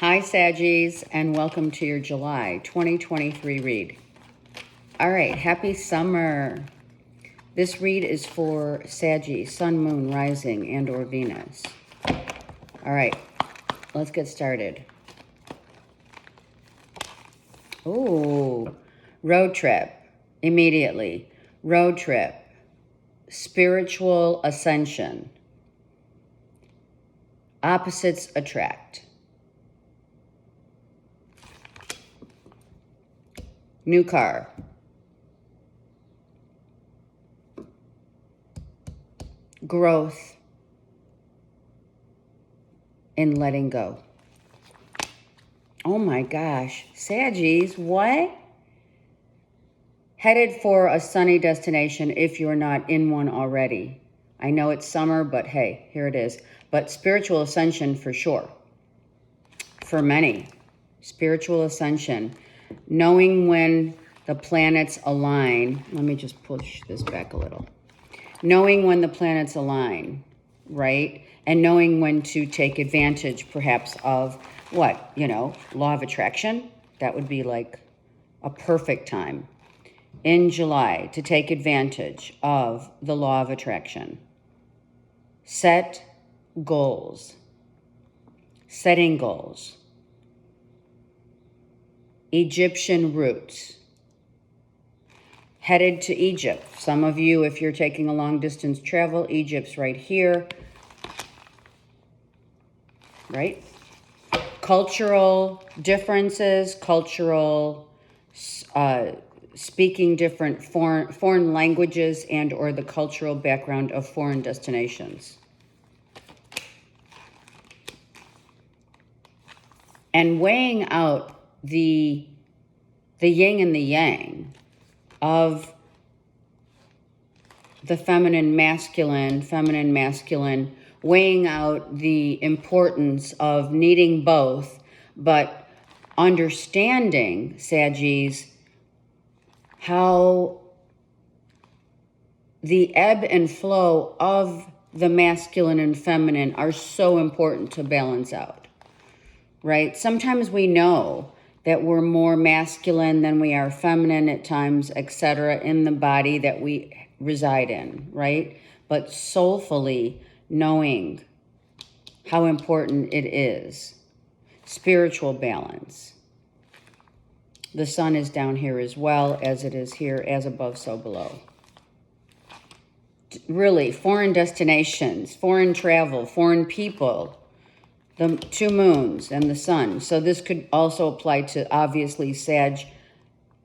Hi, Saggies, and welcome to your July 2023 read. All right, happy summer. This read is for Saggy, Sun, Moon, Rising, and or Venus. All right, let's get started. Ooh, road trip, immediately. Road trip, spiritual ascension. Opposites attract. New car. Growth in letting go. Oh my gosh, Saggies, what? Headed for a sunny destination if you're not in one already. I know it's summer, but hey, here it is. But spiritual ascension for sure. For many, spiritual ascension. Knowing when the planets align. Let me just push this back a little. Knowing when the planets align, right? And knowing when to take advantage, perhaps, of what? Law of attraction. That would be like a perfect time in July to take advantage of the law of attraction. Set goals. Setting goals. Egyptian roots. Headed to Egypt. Some of you, if you're taking a long distance travel, Egypt's right here. Right? Cultural differences, cultural speaking different foreign languages and or the cultural background of foreign destinations. And weighing out the yin and the yang of the feminine, masculine, weighing out the importance of needing both, but understanding, Saggies, how the ebb and flow of the masculine and feminine are so important to balance out, right? Sometimes we know that we're more masculine than we are feminine at times, etc., in the body that we reside in, right? But soulfully knowing how important it is. Spiritual balance. The sun is down here as well, as it is here, as above, so below. Really, foreign destinations, foreign travel, foreign people, the two moons and the sun. So this could also apply to, obviously, Sag,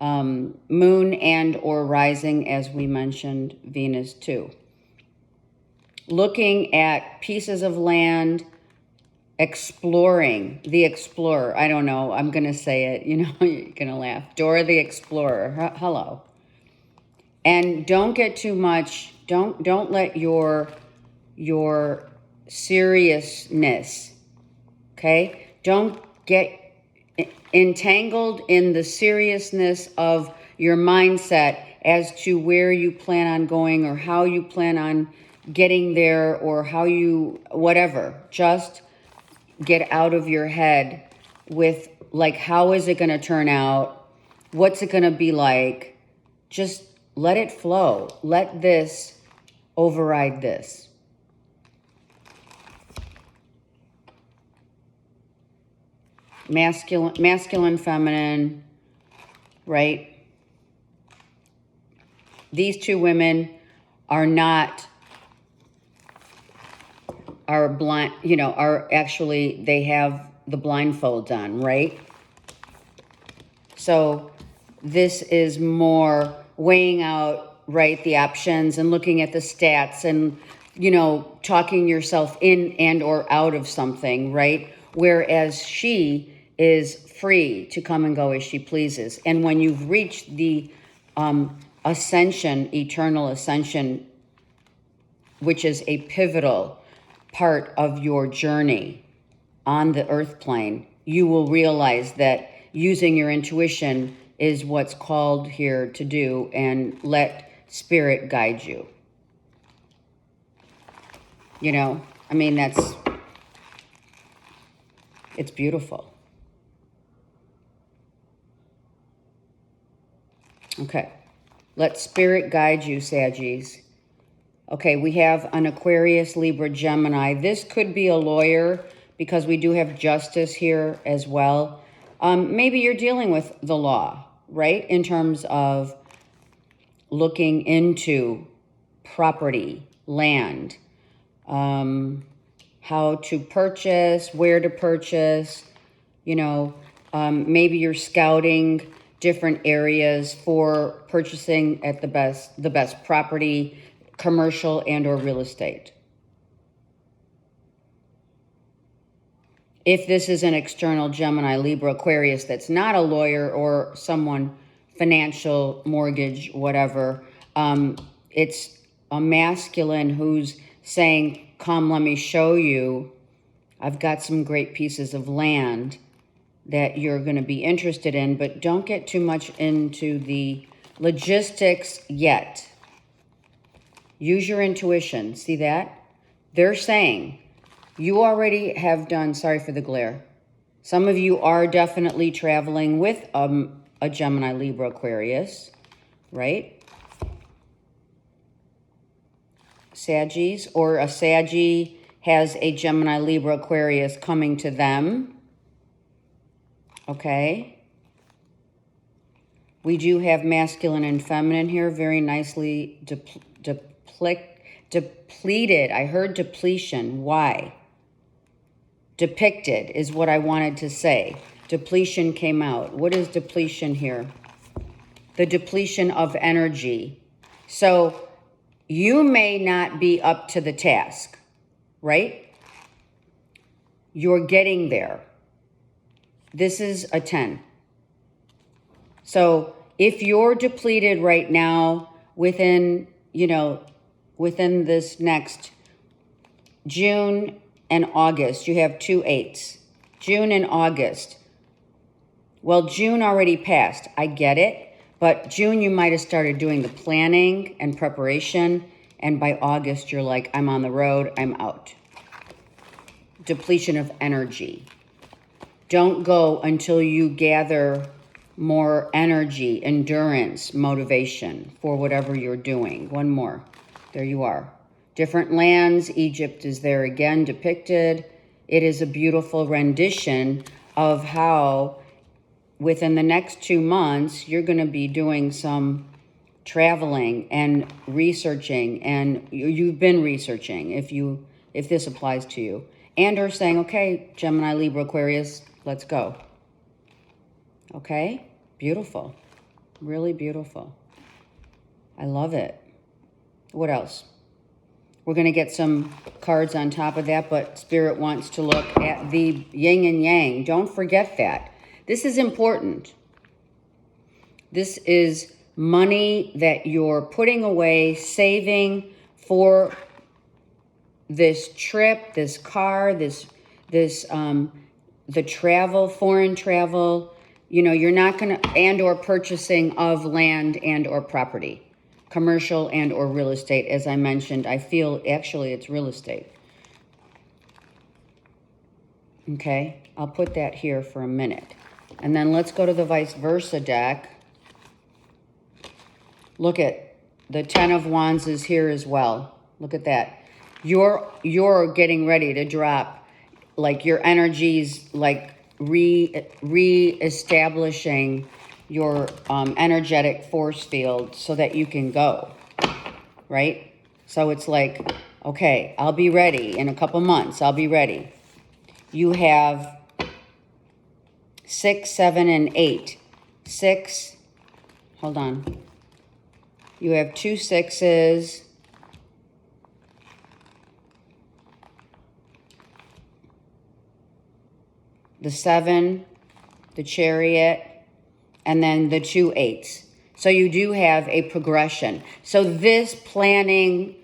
moon and or rising, as we mentioned, Venus too. Looking at pieces of land, exploring, the explorer. I don't know, I'm going to say it, you're going to laugh. Dora the Explorer, hello. And don't get too much, don't let your seriousness, okay? Don't get entangled in the seriousness of your mindset as to where you plan on going or how you plan on getting there or how you, whatever. Just get out of your head with, like, how is it going to turn out? What's it going to be like? Just let it flow. Let this override this. Masculine, feminine, right? These two women are blind, are actually, they have the blindfold on, right? So this is more weighing out, right, the options and looking at the stats and, talking yourself in and or out of something, right? Whereas she is free to come and go as she pleases. And when you've reached the ascension, eternal ascension, which is a pivotal part of your journey on the earth plane, you will realize that using your intuition is what's called here to do, and let spirit guide you. It's beautiful. Okay. Let spirit guide you, Saggies. Okay, we have an Aquarius, Libra, Gemini. This could be a lawyer because we do have justice here as well. Maybe you're dealing with the law, right? In terms of looking into property, land, how to purchase, where to purchase, you know, maybe you're scouting different areas for purchasing at the best property, commercial and or real estate. If this is an external Gemini, Libra, Aquarius that's not a lawyer or someone financial, mortgage, whatever, it's a masculine who's saying, come, let me show you. I've got some great pieces of land that you're going to be interested in, but don't get too much into the logistics yet. Use your intuition. See that? They're saying you already have done, sorry for the glare. Some of you are definitely traveling with a Gemini, Libra, Aquarius, right? Saggies, or a Saggy has a Gemini, Libra, Aquarius coming to them. Okay. We do have masculine and feminine here, very nicely depleted. I heard depletion. Why? Depicted is what I wanted to say. Depletion came out. What is depletion here? The depletion of energy. So you may not be up to the task, right? You're getting there. This is a 10. So if you're depleted right now within this next June and August, you have 2 8s. June and August. Well, June already passed. I get it. But June, you might have started doing the planning and preparation. And by August, you're like, I'm on the road. I'm out. Depletion of energy. Don't go until you gather more energy, endurance, motivation for whatever you're doing. One more. There you are. Different lands. Egypt is there again depicted. It is a beautiful rendition of how within the next 2 months, you're going to be doing some traveling and researching, and you've been researching if this applies to you, and are saying, okay, Gemini, Libra, Aquarius, let's go. Okay? Beautiful. Really beautiful. I love it. What else? We're going to get some cards on top of that, but Spirit wants to look at the yin and yang. Don't forget that. This is important. This is money that you're putting away, saving for this trip, this car, the travel, foreign travel. You know, you're not going to, and or purchasing of land and or property, commercial and or real estate. As I mentioned, I feel actually it's real estate. Okay, I'll put that here for a minute. And then let's go to the vice versa deck. Look at the 10 of Wands is here as well. Look at that. You're getting ready to drop, like your energies, like re-establishing your energetic force field so that you can go, right? So it's like, okay, I'll be ready in a couple months. I'll be ready. You have 6, 7, and 8. 6, hold on. You have 2 6s. The 7, the Chariot, and then the 2 8s. So you do have a progression. So this planning,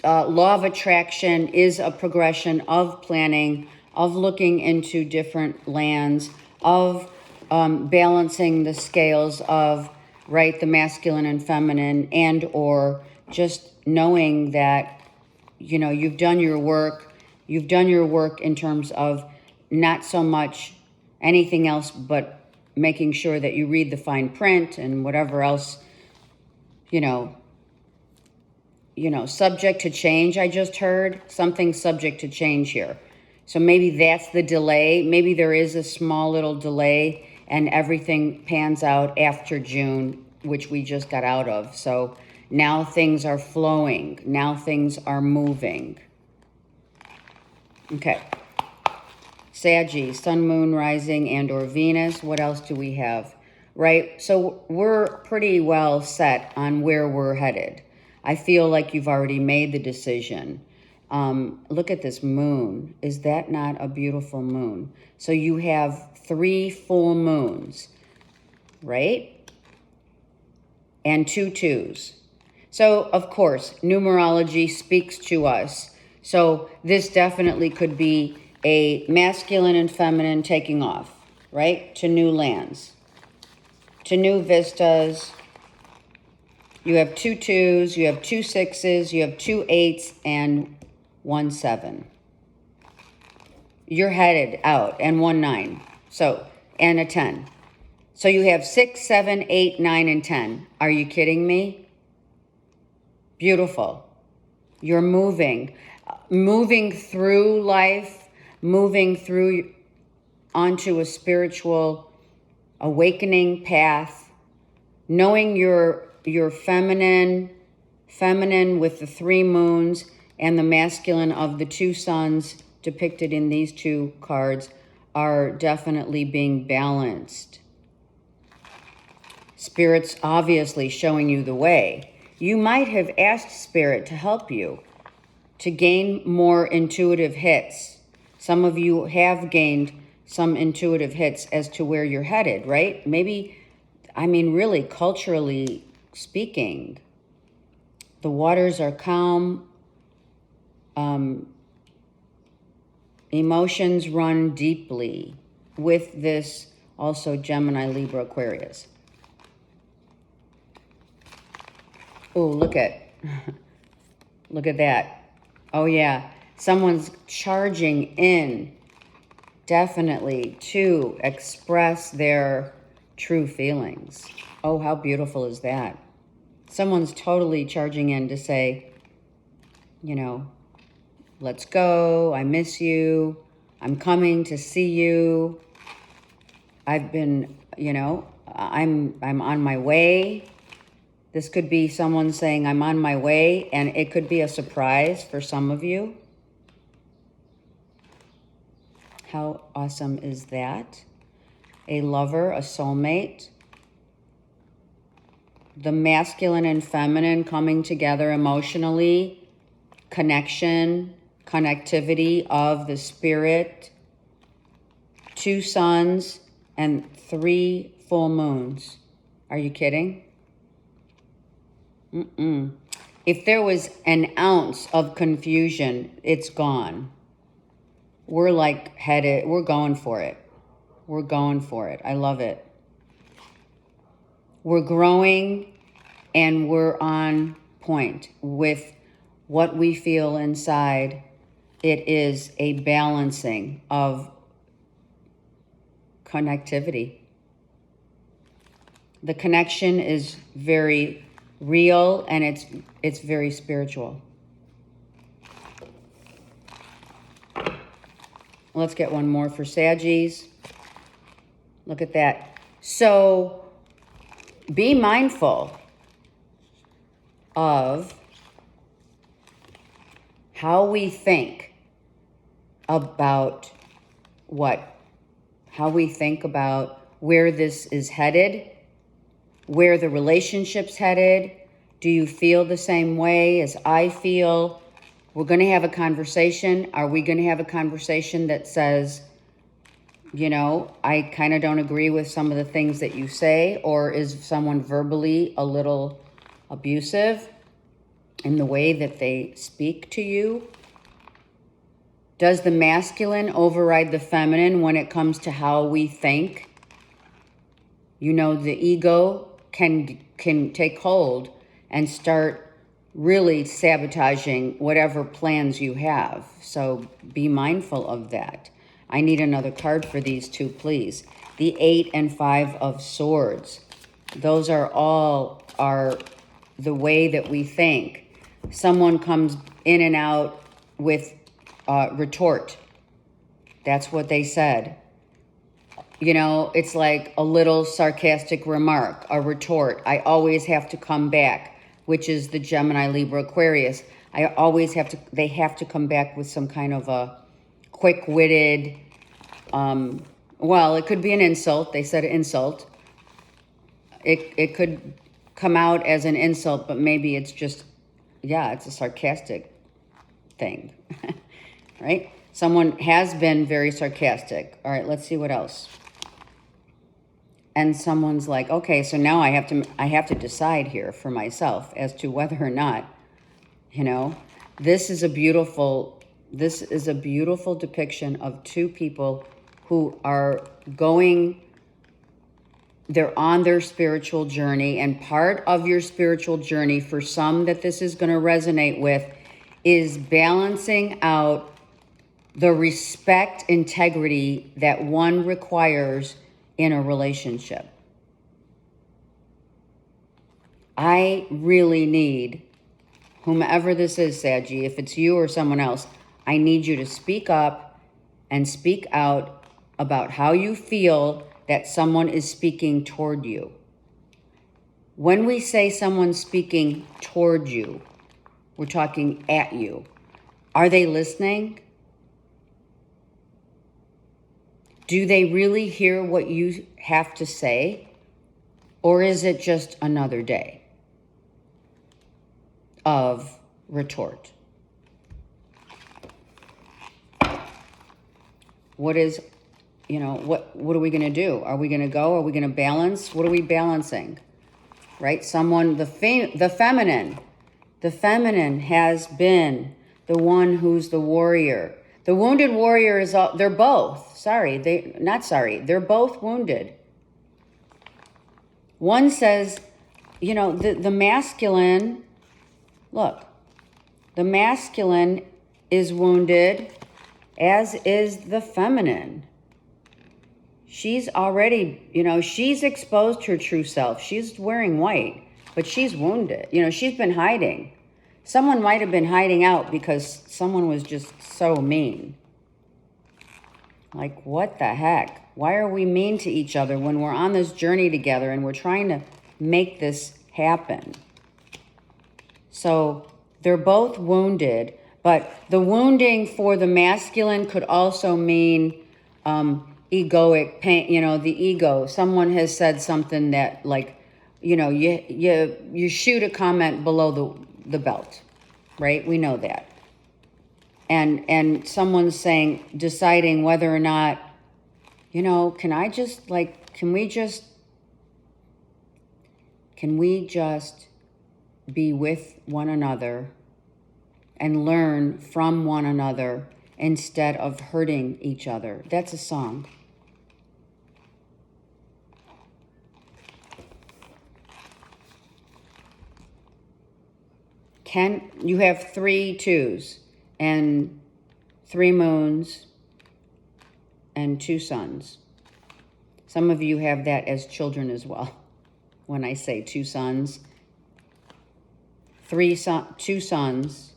law of attraction is a progression of planning, of looking into different lands, of balancing the scales of, right, the masculine and feminine, and or just knowing that, you know, you've done your work. You've done your work in terms of not so much anything else but making sure that you read the fine print and whatever else, subject to change. I just heard something subject to change here. So maybe that's the delay. Maybe there is a small little delay and everything pans out after June, which we just got out of. So now things are flowing. Now things are moving. Okay. Saggy, Sun, Moon, Rising, and or Venus. What else do we have? Right? So we're pretty well set on where we're headed. I feel like you've already made the decision. Look at this moon. Is that not a beautiful moon? So you have 3 full moons, right? And 2 twos. So, of course, numerology speaks to us. So this definitely could be a masculine and feminine taking off, right? To new lands, to new vistas. You have 2 twos, you have 2 sixes, you have 2 eights, and 1 7. You're headed out, and 1 9. So, and a 10. So you have 6, 7, 8, 9, and 10. Are you kidding me? Beautiful. You're moving through life, moving through onto a spiritual awakening path, knowing your feminine with the 3 moons and the masculine of the 2 suns depicted in these 2 cards are definitely being balanced. Spirit's obviously showing you the way. You might have asked Spirit to help you to gain more intuitive hits. Some of you have gained some intuitive hits as to where you're headed, right? Maybe, really culturally speaking, the waters are calm. Emotions run deeply with this also Gemini, Libra, Aquarius. Oh, look at that. Oh yeah, someone's charging in definitely to express their true feelings. Oh, how beautiful is that? Someone's totally charging in to say, let's go, I miss you, I'm coming to see you. I've been, I'm on my way. This could be someone saying, I'm on my way, and it could be a surprise for some of you. How awesome is that? A lover, a soulmate. The masculine and feminine coming together emotionally. Connection, connectivity of the spirit. 2 suns and 3 full moons. Are you kidding? If there was an ounce of confusion, it's gone. We're headed, we're going for it. We're going for it. I love it. We're growing and we're on point with what we feel inside. It is a balancing of connectivity. The connection is very real and it's very spiritual. Let's get one more for Saggies. Look at that. So be mindful of how we think about what? How we think about where this is headed, where the relationship's headed. Do you feel the same way as I feel? We're going to have a conversation. Are we going to have a conversation that says, I kind of don't agree with some of the things that you say? Or is someone verbally a little abusive in the way that they speak to you? Does the masculine override the feminine when it comes to how we think? The ego can take hold and start really sabotaging whatever plans you have. So be mindful of that. I need another card for these 2, please. The 8 and 5 of Swords. Those are all the way that we think. Someone comes in and out with retort. That's what they said. You know, it's like a little sarcastic remark, a retort. I always have to come back, which is the Gemini, Libra, Aquarius. They have to come back with some kind of a quick-witted, well, it could be an insult. They said insult. It could come out as an insult, but maybe it's just, yeah, it's a sarcastic thing, right? Someone has been very sarcastic. All right, let's see what else. And someone's like, okay, so now I have to decide here for myself as to whether or not, you know, this is a beautiful depiction of two people who are they're on their spiritual journey, and part of your spiritual journey, for some that this is going to resonate with, is balancing out the respect, integrity that one requires in a relationship. I really need, whomever this is, Saggy, if it's you or someone else, I need you to speak up and speak out about how you feel that someone is speaking toward you. When we say someone's speaking toward you, we're talking at you. Are they listening? Do they really hear what you have to say? Or is it just another day of retort? What is, you know, what are we going to do? Are we going to go? Are we going to balance? What are we balancing? Right? Someone, the feminine. The feminine has been the one who's the warrior. The wounded warrior is all, they're both. They're both wounded. One says, you know, the masculine, look, the masculine is wounded, as is the feminine. She's already, you know, she's exposed her true self. She's wearing white, but she's wounded. You know, she's been hiding. Someone might have been hiding out because someone was just so mean. Like, what the heck? Why are we mean to each other when we're on this journey together and we're trying to make this happen? So they're both wounded, but the wounding for the masculine could also mean egoic pain, you know, the ego. Someone has said something that, like, you know, you shoot a comment below the belt, right? We know that. And someone's saying, deciding whether or not, you know, can we just be with one another and learn from one another instead of hurting each other? That's a song. You have 3 twos and 3 moons and 2 suns. Some of you have that as children as well. When I say 2 suns, 2 sons,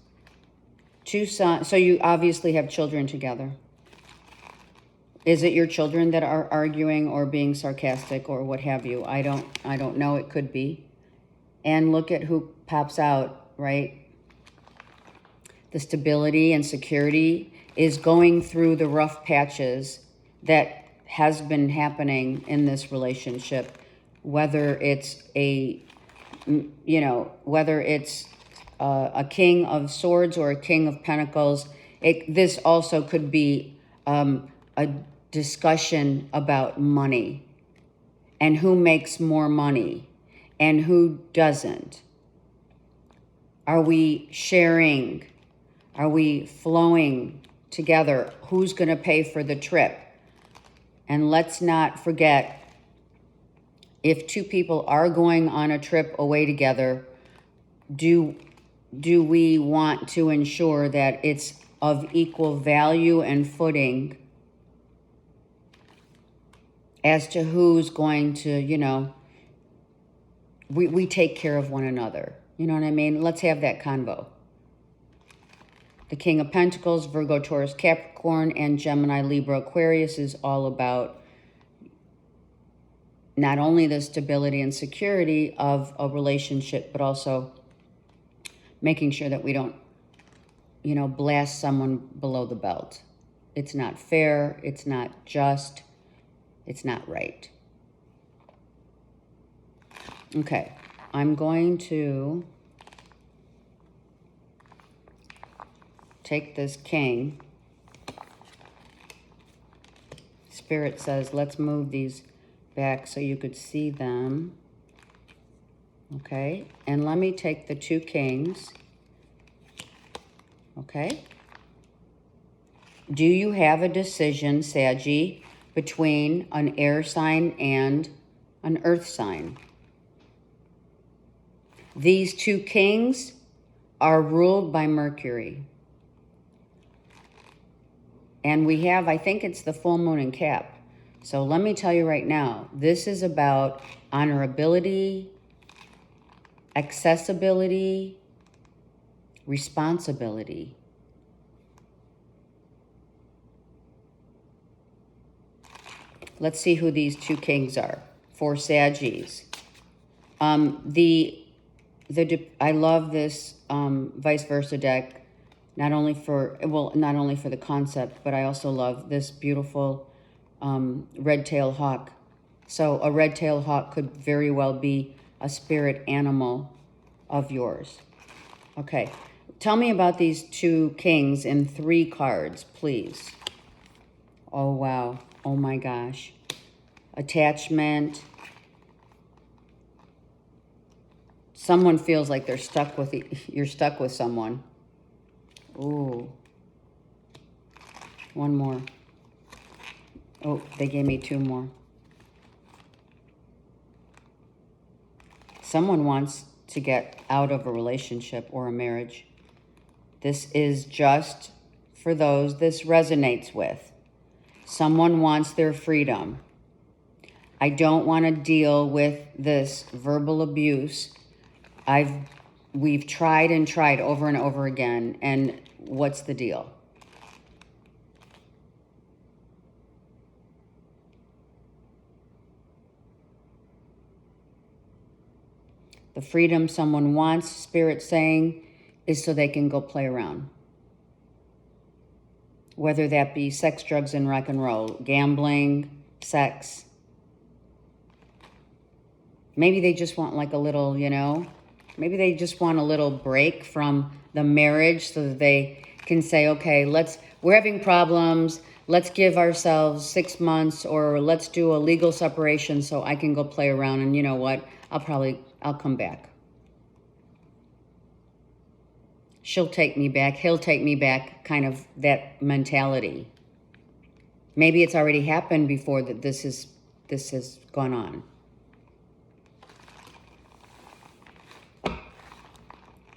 2 sons. So you obviously have children together. Is it your children that are arguing or being sarcastic or what have you? I don't know. It could be. And look at who pops out, right? The stability and security is going through the rough patches that has been happening in this relationship, whether it's a King of Swords or a King of Pentacles. This also could be a discussion about money and who makes more money and who doesn't. Are we sharing? Are we flowing together? Who's going to pay for the trip? And let's not forget, if 2 people are going on a trip away together, do we want to ensure that it's of equal value and footing as to who's going to, you know, we take care of one another. You know what I mean? Let's have that convo. The King of Pentacles, Virgo, Taurus, Capricorn, and Gemini, Libra, Aquarius is all about not only the stability and security of a relationship, but also making sure that we don't, you know, blast someone below the belt. It's not fair. It's not just. It's not right. Okay, I'm going to take this king. Spirit says, let's move these back so you could see them. Okay, and let me take the two kings. Okay. Do you have a decision, Saggy, between an air sign and an earth sign? These two kings are ruled by Mercury. And we have, I think it's the full moon in Cap. So let me tell you right now, this is about honorability, accessibility, responsibility. Let's see who these two kings are for Saggies. I love this vice versa deck, not only for the concept, but I also love this beautiful red-tailed hawk. So a red-tailed hawk could very well be a spirit animal of yours. Okay, tell me about these two kings in 3 cards, please. Oh, wow. Oh, my gosh. Attachment. Someone feels like they're stuck with you're stuck with someone. Ooh. One more. Oh, they gave me 2 more. Someone wants to get out of a relationship or a marriage. This is just for those this resonates with. Someone wants their freedom. I don't want to deal with this verbal abuse. We've tried and tried over and over again, and what's the deal? The freedom someone wants, Spirit saying, is so they can go play around. Whether that be sex, drugs, and rock and roll, gambling, sex. Maybe they just want like a little, you know, maybe they just want a little break from the marriage so that they can say, okay, we're having problems. Let's give ourselves 6 months, or let's do a legal separation so I can go play around. And you know what? I'll come back. She'll take me back. He'll take me back. Kind of that mentality. Maybe it's already happened before that this has gone on.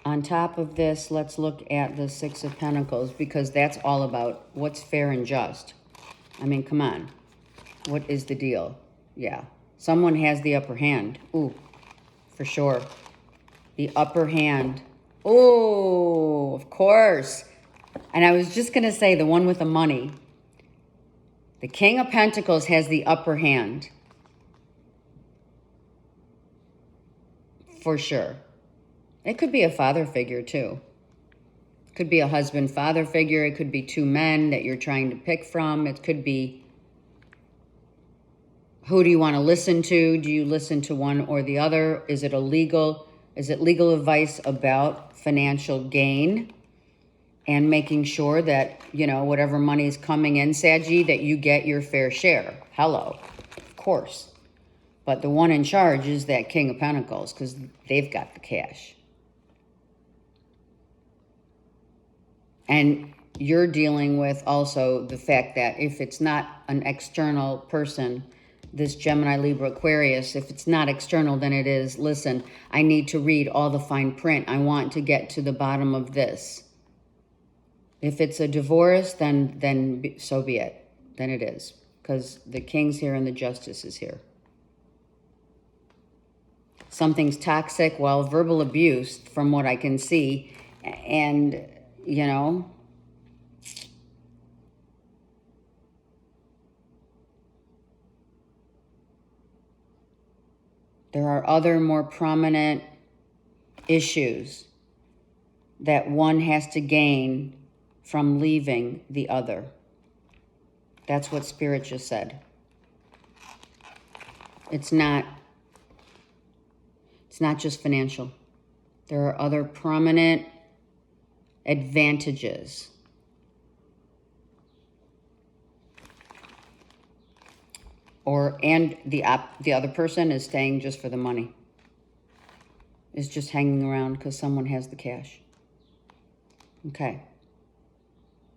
On top of this, let's look at the 6 of Pentacles, because that's all about what's fair and just. I mean, come on. What is the deal? Yeah. Someone has the upper hand. Ooh, for sure. The upper hand. Oh, of course. And I was just going to say the one with the money. The King of Pentacles has the upper hand. For sure. It could be a father figure too. It could be a husband-father figure. It could be 2 men that you're trying to pick from. It could be, who do you want to listen to? Do you listen to one or the other? Is it legal advice about financial gain and making sure that, you know, whatever money is coming in, Saggy, that you get your fair share? Hello, of course. But the one in charge is that King of Pentacles, because they've got the cash. And you're dealing with also the fact that if it's not an external person, this Gemini, Libra, Aquarius, if it's not external, then it is, listen, I need to read all the fine print. I want to get to the bottom of this. If it's a divorce, then so be it. Then it is. because the King's here and the Justice is here. Something's toxic, well, verbal abuse from what I can see. And, you know, there are other more prominent issues that one has to gain from leaving the other. That's what Spirit just said. It's not just financial. There are other prominent advantages. And the other person is staying just for the money. Is just hanging around because someone has the cash. Okay.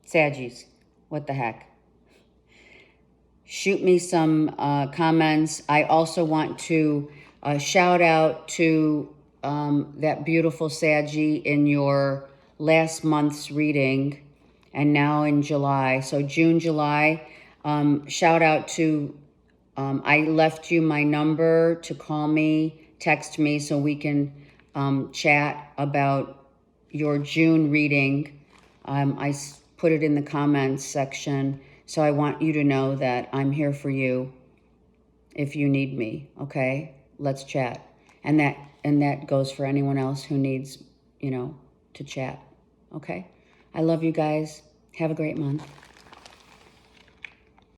Saggies, what the heck? Shoot me some comments. I also want to shout out to that beautiful Saggy in your last month's reading and now in July. So June, July, shout out to, I left you my number to call me, text me so we can chat about your June reading. I put it in the comments section. So I want you to know that I'm here for you if you need me, okay? Let's chat. And that goes for anyone else who needs, you know, to chat, okay? I love you guys. Have a great month.